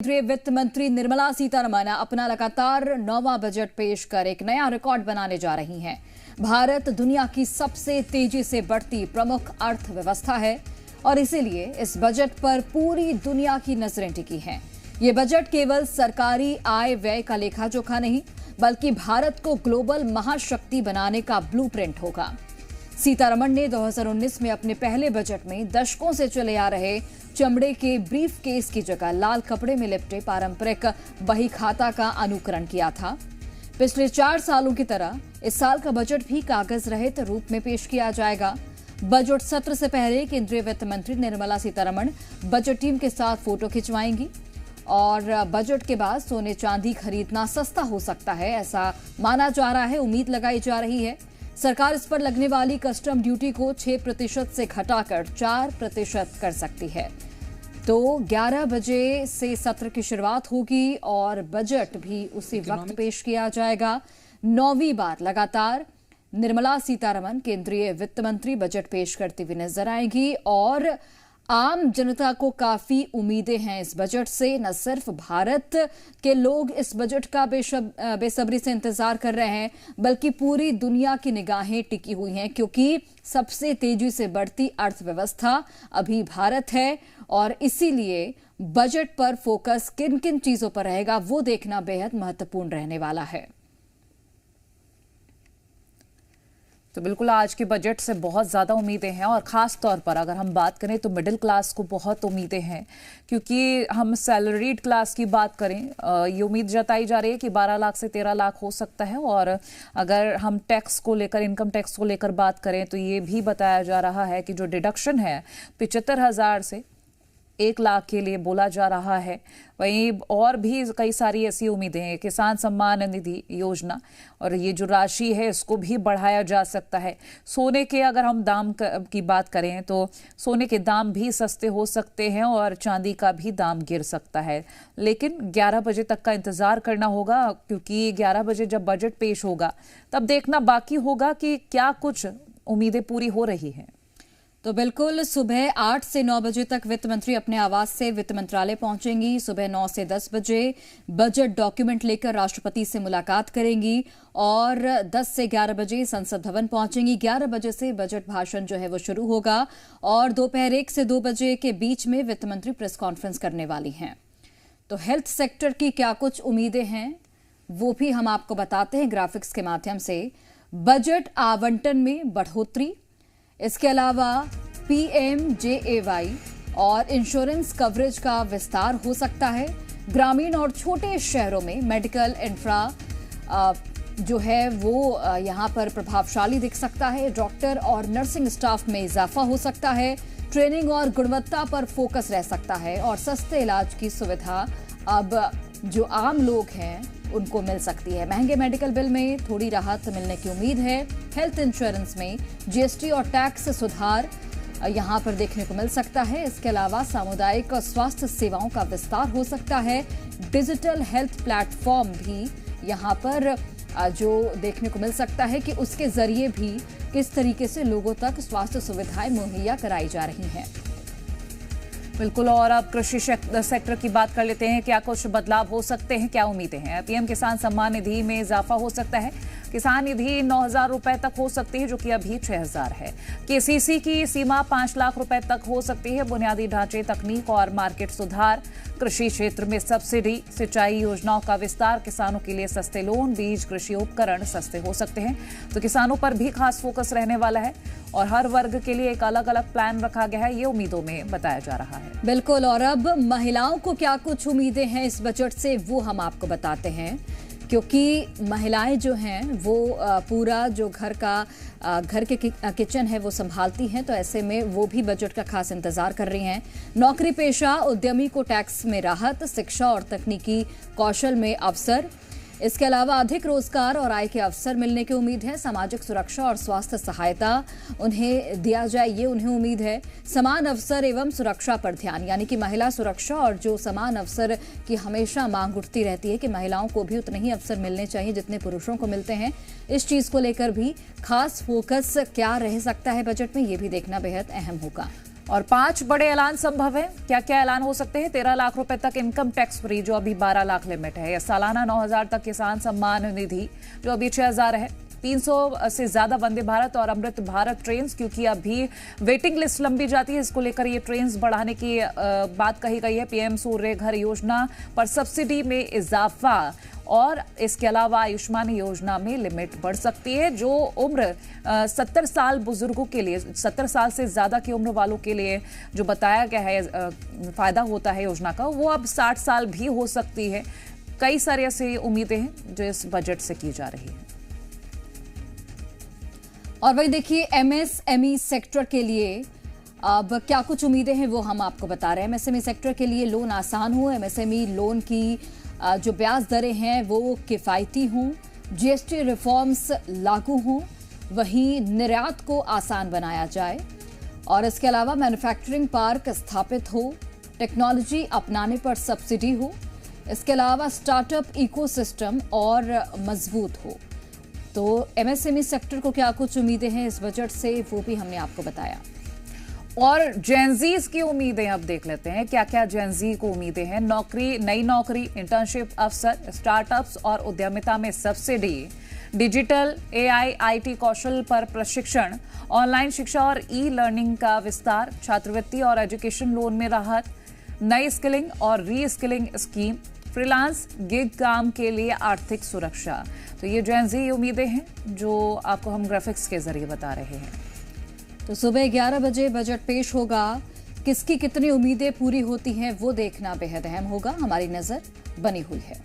केंद्रीय वित्त मंत्री निर्मला सीतारमण अपना लगातार 9वां बजट पेश कर एक नया रिकॉर्ड बनाने जा रही हैं। भारत दुनिया की सबसे तेजी से बढ़ती प्रमुख अर्थव्यवस्था है और इसीलिए इस बजट पर पूरी दुनिया की नजरें टिकी हैं। ये बजट केवल सरकारी आय व्यय का लेखा जोखा नहीं, बल्कि भारत को ग्लोबल महाशक्ति बनाने का ब्लूप्रिंट होगा। सीतारमण ने 2019 में अपने पहले बजट में दशकों से चले आ रहे चमड़े के ब्रीफ केस की जगह लाल कपड़े में लिपटे पारंपरिक बही खाता का अनुकरण किया था। पिछले 4 सालों की तरह इस साल का बजट भी कागज रहित रूप में पेश किया जाएगा। बजट सत्र से पहले केंद्रीय वित्त मंत्री निर्मला सीतारमण बजट टीम के साथ फोटो खिंचवाएंगी और बजट के बाद सोने चांदी खरीदना सस्ता हो सकता है, ऐसा माना जा रहा है। उम्मीद लगाई जा रही है सरकार इस पर लगने वाली कस्टम ड्यूटी को 6% से घटाकर 4% कर सकती है। तो 11 बजे से सत्र की शुरुआत होगी और बजट भी उसी वक्त पेश किया जाएगा। 9वीं बार लगातार निर्मला सीतारमण केंद्रीय वित्त मंत्री बजट पेश करती हुई नजर आएंगी और आम जनता को काफी उम्मीदें हैं इस बजट से। न सिर्फ भारत के लोग इस बजट का बेसब्री से इंतजार कर रहे हैं, बल्कि पूरी दुनिया की निगाहें टिकी हुई हैं, क्योंकि सबसे तेजी से बढ़ती अर्थव्यवस्था अभी भारत है और इसीलिए बजट पर फोकस किन किन चीजों पर रहेगा वो देखना बेहद महत्वपूर्ण रहने वाला है। तो बिल्कुल आज के बजट से बहुत ज़्यादा उम्मीदें हैं और ख़ास तौर पर अगर हम बात करें तो मिडिल क्लास को बहुत उम्मीदें हैं, क्योंकि हम सैलरीड क्लास की बात करें ये उम्मीद जताई जा रही है कि 12 लाख से 13 लाख हो सकता है। और अगर हम टैक्स को लेकर, इनकम टैक्स को लेकर बात करें तो ये भी बताया जा रहा है कि जो डिडक्शन है 75,000 से 1 लाख के लिए बोला जा रहा है। वहीं और भी कई सारी ऐसी उम्मीदें हैं, किसान सम्मान निधि योजना और ये जो राशि है इसको भी बढ़ाया जा सकता है। सोने के अगर हम दाम की बात करें तो सोने के दाम भी सस्ते हो सकते हैं और चांदी का भी दाम गिर सकता है। लेकिन 11 बजे तक का इंतजार करना होगा, क्योंकि 11 बजे जब बजट पेश होगा तब देखना बाकी होगा कि क्या कुछ उम्मीदें पूरी हो रही हैं। तो बिल्कुल सुबह 8 से 9 बजे तक वित्त मंत्री अपने आवास से वित्त मंत्रालय पहुंचेंगी। सुबह 9 से 10 बजे बजट डॉक्यूमेंट लेकर राष्ट्रपति से मुलाकात करेंगी और 10 से 11 बजे संसद भवन पहुंचेंगी। 11 बजे से बजट भाषण जो है वो शुरू होगा और दोपहर 1 से 2 बजे के बीच में वित्त मंत्री प्रेस कॉन्फ्रेंस करने वाली हैं। तो हेल्थ सेक्टर की क्या कुछ उम्मीदें हैं वो भी हम आपको बताते हैं ग्राफिक्स के माध्यम से। बजट आवंटन में बढ़ोतरी, इसके अलावा PMJAY और इंश्योरेंस कवरेज का विस्तार हो सकता है। ग्रामीण और छोटे शहरों में मेडिकल इंफ्रा जो है वो यहाँ पर प्रभावशाली दिख सकता है। डॉक्टर और नर्सिंग स्टाफ में इजाफा हो सकता है। ट्रेनिंग और गुणवत्ता पर फोकस रह सकता है और सस्ते इलाज की सुविधा अब जो आम लोग हैं उनको मिल सकती है। महंगे मेडिकल बिल में थोड़ी राहत मिलने की उम्मीद है। हेल्थ इंश्योरेंस में GST और टैक्स सुधार यहां पर देखने को मिल सकता है। इसके अलावा सामुदायिक स्वास्थ्य सेवाओं का विस्तार हो सकता है। डिजिटल हेल्थ प्लेटफॉर्म भी यहां पर जो देखने को मिल सकता है कि उसके जरिए भी किस तरीके से लोगों तक स्वास्थ्य सुविधाएं मुहैया कराई जा रही हैं। बिल्कुल, और अब कृषि सेक्टर की बात कर लेते हैं। क्या कुछ बदलाव हो सकते हैं, क्या उम्मीदें हैं? PM किसान सम्मान निधि में इजाफा हो सकता है। किसान निधि 9,000 रुपए तक हो सकती है, जो कि अभी 6,000 है। KCC की सीमा 5 लाख रुपए तक हो सकती है। बुनियादी ढांचे, तकनीक और मार्केट सुधार, कृषि क्षेत्र में सब्सिडी, सिंचाई योजनाओं का विस्तार, किसानों के लिए सस्ते लोन, बीज, कृषि उपकरण सस्ते हो सकते हैं। तो किसानों पर भी खास फोकस रहने वाला है और हर वर्ग के लिए एक अलग अलग प्लान रखा गया है, ये उम्मीदों में बताया जा रहा है। बिल्कुल, और अब महिलाओं को क्या कुछ उम्मीदें हैं इस बजट से वो हम आपको बताते हैं, क्योंकि महिलाएं जो हैं वो पूरा जो घर के किचन है वो संभालती हैं, तो ऐसे में वो भी बजट का खास इंतजार कर रही हैं। नौकरी पेशा उद्यमी को टैक्स में राहत, शिक्षा और तकनीकी कौशल में अवसर, इसके अलावा अधिक रोजगार और आय के अवसर मिलने की उम्मीद है। सामाजिक सुरक्षा और स्वास्थ्य सहायता उन्हें दिया जाए, ये उन्हें उम्मीद है। समान अवसर एवं सुरक्षा पर ध्यान, यानी कि महिला सुरक्षा और जो समान अवसर की हमेशा मांग उठती रहती है कि महिलाओं को भी उतने ही अवसर मिलने चाहिए जितने पुरुषों को मिलते हैं। इस चीज को लेकर भी खास फोकस क्या रह सकता है बजट में, ये भी देखना बेहद अहम होगा। और 5 बड़े ऐलान संभव है। क्या क्या ऐलान हो सकते हैं? 13 लाख रुपए तक इनकम टैक्स फ्री, जो अभी 12 लाख लिमिट है, या सालाना 9,000 तक किसान सम्मान निधि, जो अभी 6,000 है। 300 से ज्यादा वंदे भारत और अमृत भारत ट्रेन, क्योंकि अभी वेटिंग लिस्ट लंबी जाती है, इसको लेकर ये ट्रेन बढ़ाने की बात कही गई है। पीएम सूर्य घर योजना पर सब्सिडी में इजाफा, और इसके अलावा आयुष्मान योजना में लिमिट बढ़ सकती है। जो उम्र 70 साल बुजुर्गों के लिए, 70 साल से ज्यादा की उम्र वालों के लिए जो बताया गया है फायदा होता है योजना का, वो अब 60 साल भी हो सकती है। कई सारी ऐसी उम्मीदें हैं जो इस बजट से की जा रही है। और वही देखिए, एमएसएमई सेक्टर के लिए अब क्या कुछ उम्मीदें हैं वो हम आपको बता रहे हैं। एमएसएमई सेक्टर के लिए लोन आसान हो, एमएसएमई लोन की जो ब्याज दरें हैं वो किफ़ायती हों, जीएसटी रिफॉर्म्स लागू हों, वहीं निर्यात को आसान बनाया जाए, और इसके अलावा मैन्युफैक्चरिंग पार्क स्थापित हो, टेक्नोलॉजी अपनाने पर सब्सिडी हो, इसके अलावा स्टार्टअप इकोसिस्टम और मजबूत हो। तो एमएसएमई सेक्टर को क्या कुछ उम्मीदें हैं इस बजट से, वो भी हमने आपको बताया। और जेनजीज की उम्मीदें अब देख लेते हैं, क्या क्या जेनजी को उम्मीदें हैं। नौकरी, नई नौकरी, इंटर्नशिप अवसर, स्टार्टअप्स और उद्यमिता में सब्सिडी, डिजिटल, एआई, आईटी कौशल पर प्रशिक्षण, ऑनलाइन शिक्षा और ई लर्निंग का विस्तार, छात्रवृत्ति और एजुकेशन लोन में राहत, नई स्किलिंग और री स्किलिंग स्कीम, फ्रीलांस गिग काम के लिए आर्थिक सुरक्षा। तो ये जेनजी उम्मीदें हैं जो आपको हम ग्राफिक्स के जरिए बता रहे हैं। तो सुबह 11 बजे बजट पेश होगा, किसकी कितनी उम्मीदें पूरी होती हैं वो देखना बेहद अहम होगा। हमारी नजर बनी हुई है।